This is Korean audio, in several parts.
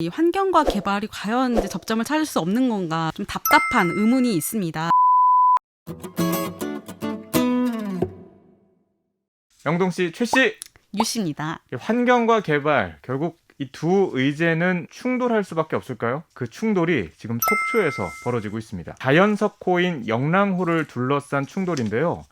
이 환경과 개발이 과연 이제 접점을 찾을 수 없는 건가 좀 답답한 의문이 있습니다. 영동 씨, 최 씨. 유 씨입니다. 환경과 개발, 결국 이 두 의제는 충돌할 수밖에 없을까요? 그 충돌이 지금 속초에서 벌어지고 있습니다. 자연석호인 영랑호를 둘러싼 충돌인데요.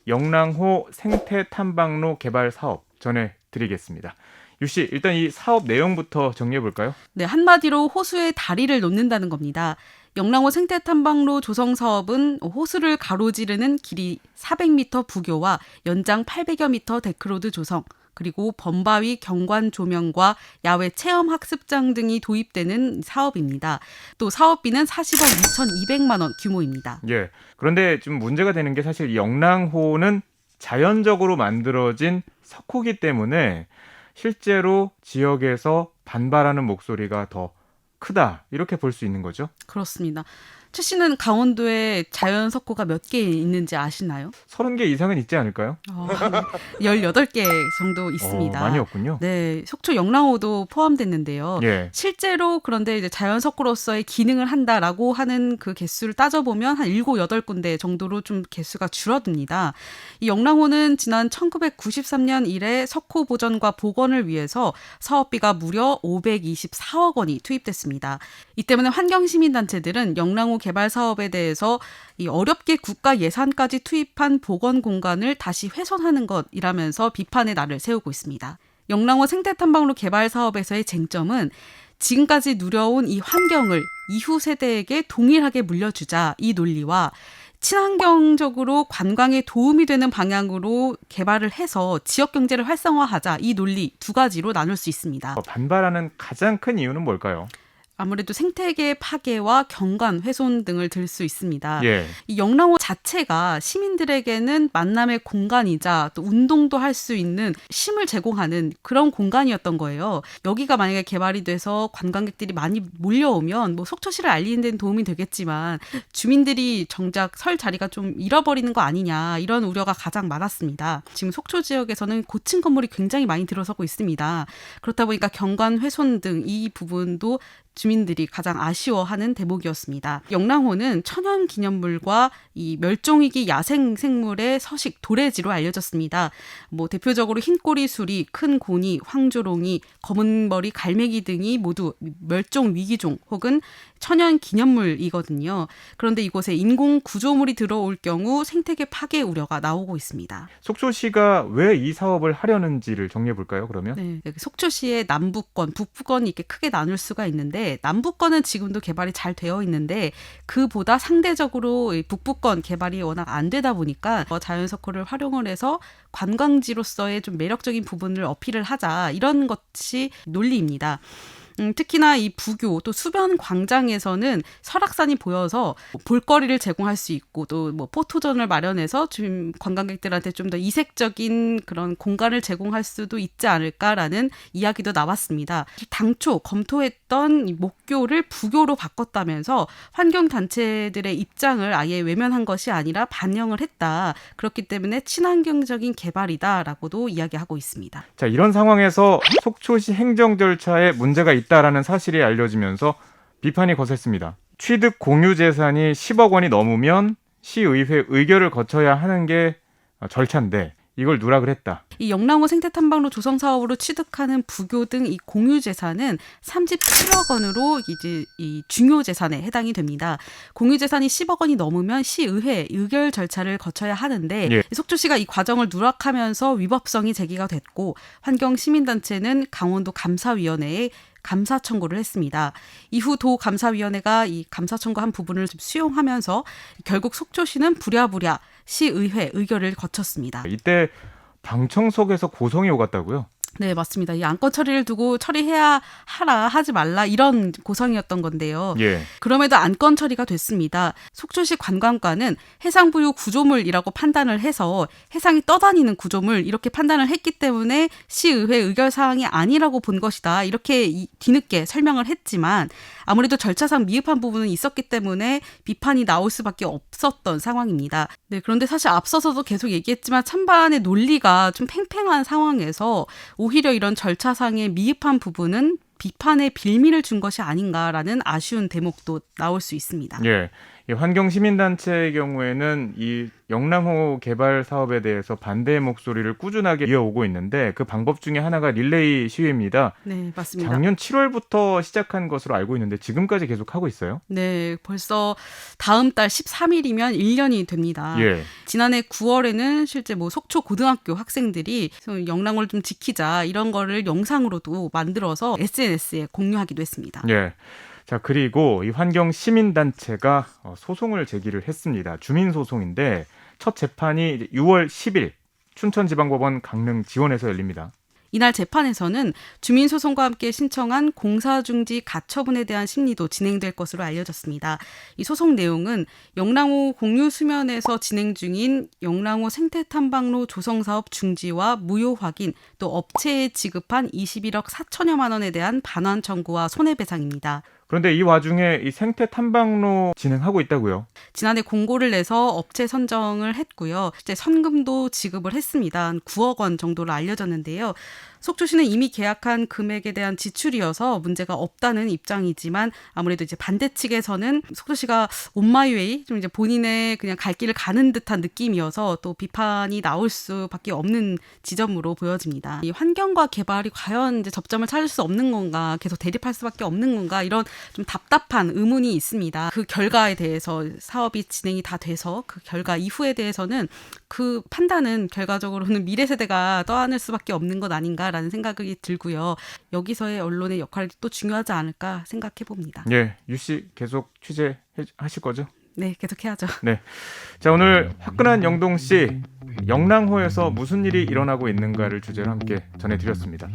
영랑호 생태탐방로 개발 사업 전해드리겠습니다. 유 씨, 일단 이 사업 내용부터 정리해 볼까요? 네, 한마디로 호수에 다리를 놓는다는 겁니다. 영랑호 생태탐방로 조성 사업은 호수를 가로지르는 길이 400m 부교와 연장 800여 미터 데크로드 조성, 그리고 범바위 경관 조명과 야외 체험 학습장 등이 도입되는 사업입니다. 또 사업비는 40억 2,200만 원 규모입니다. 예. 그런데 좀 문제가 되는 게 사실 영랑호는 자연적으로 만들어진 석호기 때문에 실제로 지역에서 반발하는 목소리가 더 크다, 이렇게 볼 수 있는 거죠. 그렇습니다. 최 씨는 강원도에 자연 석고가 몇 개 있는지 아시나요? 30개 이상은 있지 않을까요? 18개 정도 있습니다. 많이 없군요. 네, 속초 영랑호도 포함됐는데요. 예. 실제로 그런데 이제 자연 석고로서의 기능을 한다라고 하는 그 개수를 따져보면 한 7, 8군데 정도로 좀 개수가 줄어듭니다. 이 영랑호는 지난 1993년 이래 석호 보전과 복원을 위해서 사업비가 무려 524억 원이 투입됐습니다. 이 때문에 환경시민단체들은 영랑호 개발 사업에 대해서 이 어렵게 국가 예산까지 투입한 복원 공간을 다시 훼손하는 것이라면서 비판의 날을 세우고 있습니다. 영랑호 생태탐방로 개발 사업에서의 쟁점은 지금까지 누려온 이 환경을 이후 세대에게 동일하게 물려주자, 이 논리와 친환경적으로 관광에 도움이 되는 방향으로 개발을 해서 지역 경제를 활성화하자, 이 논리 두 가지로 나눌 수 있습니다. 반발하는 가장 큰 이유는 뭘까요? 아무래도 생태계 파괴와 경관 훼손 등을 들 수 있습니다. 예. 이 영랑호 자체가 시민들에게는 만남의 공간이자 또 운동도 할 수 있는 쉼을 제공하는 그런 공간이었던 거예요. 여기가 만약에 개발이 돼서 관광객들이 많이 몰려오면 뭐 속초시를 알리는 데는 도움이 되겠지만 주민들이 정작 설 자리가 좀 잃어버리는 거 아니냐, 이런 우려가 가장 많았습니다. 지금 속초 지역에서는 고층 건물이 굉장히 많이 들어서고 있습니다. 그렇다 보니까 경관 훼손 등 이 부분도 주민들이 가장 아쉬워하는 대목이었습니다. 영랑호는 천연기념물과 이 멸종위기 야생생물의 서식, 도래지로 알려졌습니다. 뭐 대표적으로 흰꼬리 수리, 큰 고니, 황조롱이, 검은머리 갈매기 등이 모두 멸종위기종 혹은 천연기념물이거든요. 그런데 이곳에 인공 구조물이 들어올 경우 생태계 파괴 우려가 나오고 있습니다. 속초시가 왜 이 사업을 하려는지를 정리해 볼까요, 그러면? 네, 속초시의 남부권, 북부권이 이렇게 크게 나눌 수가 있는데 남부권은 지금도 개발이 잘 되어 있는데 그보다 상대적으로 북부권 개발이 워낙 안 되다 보니까 자연석호를 활용을 해서 관광지로서의 좀 매력적인 부분을 어필을 하자, 이런 것이 논리입니다. 특히나 이 부교 또 수변 광장에서는 설악산이 보여서 볼거리를 제공할 수 있고 또 뭐 포토존을 마련해서 좀 관광객들한테 좀 더 이색적인 그런 공간을 제공할 수도 있지 않을까라는 이야기도 나왔습니다. 당초 검토했던 이 목교를 부교로 바꿨다면서 환경단체들의 입장을 아예 외면한 것이 아니라 반영을 했다. 그렇기 때문에 친환경적인 개발이다라고도 이야기하고 있습니다. 자, 이런 상황에서 속초시 행정 절차에 문제가 있다라는 사실이 알려지면서 비판이 거셌습니다. 취득 공유 재산이 10억 원이 넘으면 시의회 의결을 거쳐야 하는 게 절차인데 이걸 누락을 했다. 이 영랑호 생태탐방로 조성 사업으로 취득하는 부교 등 이 공유 재산은 37억 원으로 이제 이 중요 재산에 해당이 됩니다. 공유 재산이 10억 원이 넘으면 시의회 의결 절차를 거쳐야 하는데 예. 속초시가 이 과정을 누락하면서 위법성이 제기가 됐고 환경시민단체는 강원도 감사위원회에 감사 청구를 했습니다. 이후 도감사위원회가 이 감사 청구한 부분을 좀 수용하면서 결국 속초시는 부랴부랴 시의회 의결을 거쳤습니다. 이때 방청석에서 고성이 오갔다고요? 네, 맞습니다. 이 안건 처리를 두고 처리해야 하라, 하지 말라, 이런 고성이었던 건데요. 예. 그럼에도 안건 처리가 됐습니다. 속초시 관광과는 해상부유 구조물이라고 판단을 해서 해상이 떠다니는 구조물 이렇게 판단을 했기 때문에 시의회 의결 사항이 아니라고 본 것이다. 이렇게 뒤늦게 설명을 했지만 아무래도 절차상 미흡한 부분은 있었기 때문에 비판이 나올 수밖에 없었던 상황입니다. 네, 그런데 사실 앞서서도 계속 얘기했지만 찬반의 논리가 좀 팽팽한 상황에서 오히려 이런 절차상의 미흡한 부분은 비판의 빌미를 준 것이 아닌가라는 아쉬운 대목도 나올 수 있습니다. 예. 이 환경시민단체의 경우에는 이 영랑호 개발 사업에 대해서 반대의 목소리를 꾸준하게 이어오고 있는데 그 방법 중에 하나가 릴레이 시위입니다. 네, 맞습니다. 작년 7월부터 시작한 것으로 알고 있는데 지금까지 계속 하고 있어요? 네, 벌써 다음 달 13일이면 1년이 됩니다. 예. 지난해 9월에는 실제 속초 고등학교 학생들이 영랑호를 좀 지키자 이런 거를 영상으로도 만들어서 SNS에 공유하기도 했습니다. 예. 자, 그리고 이 환경시민단체가 소송을 제기를 했습니다. 주민소송인데 첫 재판이 이제 6월 10일 춘천지방법원 강릉지원에서 열립니다. 이날 재판에서는 주민소송과 함께 신청한 공사중지 가처분에 대한 심리도 진행될 것으로 알려졌습니다. 이 소송 내용은 영랑호 공유수면에서 진행 중인 영랑호 생태탐방로 조성사업 중지와 무효 확인, 또 업체에 지급한 21억 4천여만 원에 대한 반환 청구와 손해배상입니다. 그런데 이 와중에 이 생태 탐방로 진행하고 있다고요? 지난해 공고를 내서 업체 선정을 했고요. 실제 선금도 지급을 했습니다. 한 9억 원 정도로 알려졌는데요. 속초시는 이미 계약한 금액에 대한 지출이어서 문제가 없다는 입장이지만 아무래도 이제 반대 측에서는 속초시가 온마이웨이 좀 이제 본인의 그냥 갈 길을 가는 듯한 느낌이어서 또 비판이 나올 수밖에 없는 지점으로 보여집니다. 이 환경과 개발이 과연 이제 접점을 찾을 수 없는 건가, 계속 대립할 수밖에 없는 건가 이런 좀 답답한 의문이 있습니다. 그 결과에 대해서 사업이 진행이 다 돼서 그 결과 이후에 대해서는 그 판단은 결과적으로는 미래 세대가 떠안을 수밖에 없는 것 아닌가라는 생각이 들고요. 여기서의 언론의 역할이 또 중요하지 않을까 생각해 봅니다. 예, 유씨 계속 취재하실 거죠? 네, 계속 해야죠. 네. 자, 오늘 화끈한 영동씨 영랑호에서 무슨 일이 일어나고 있는가를 주제로 함께 전해드렸습니다.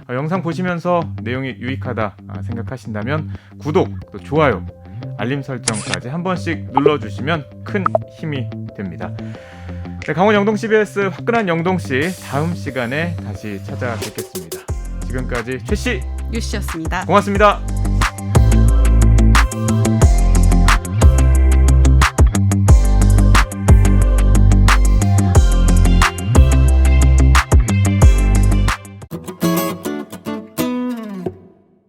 영상 보시면서 내용이 유익하다 생각하신다면 구독, 또 좋아요, 알림 설정까지 한 번씩 눌러주시면 큰 힘이 됩니다. 네, 강원 영동 CBS 화끈한 영동씨 다음 시간에 다시 찾아뵙겠습니다. 지금까지 최씨 유씨였습니다. 고맙습니다.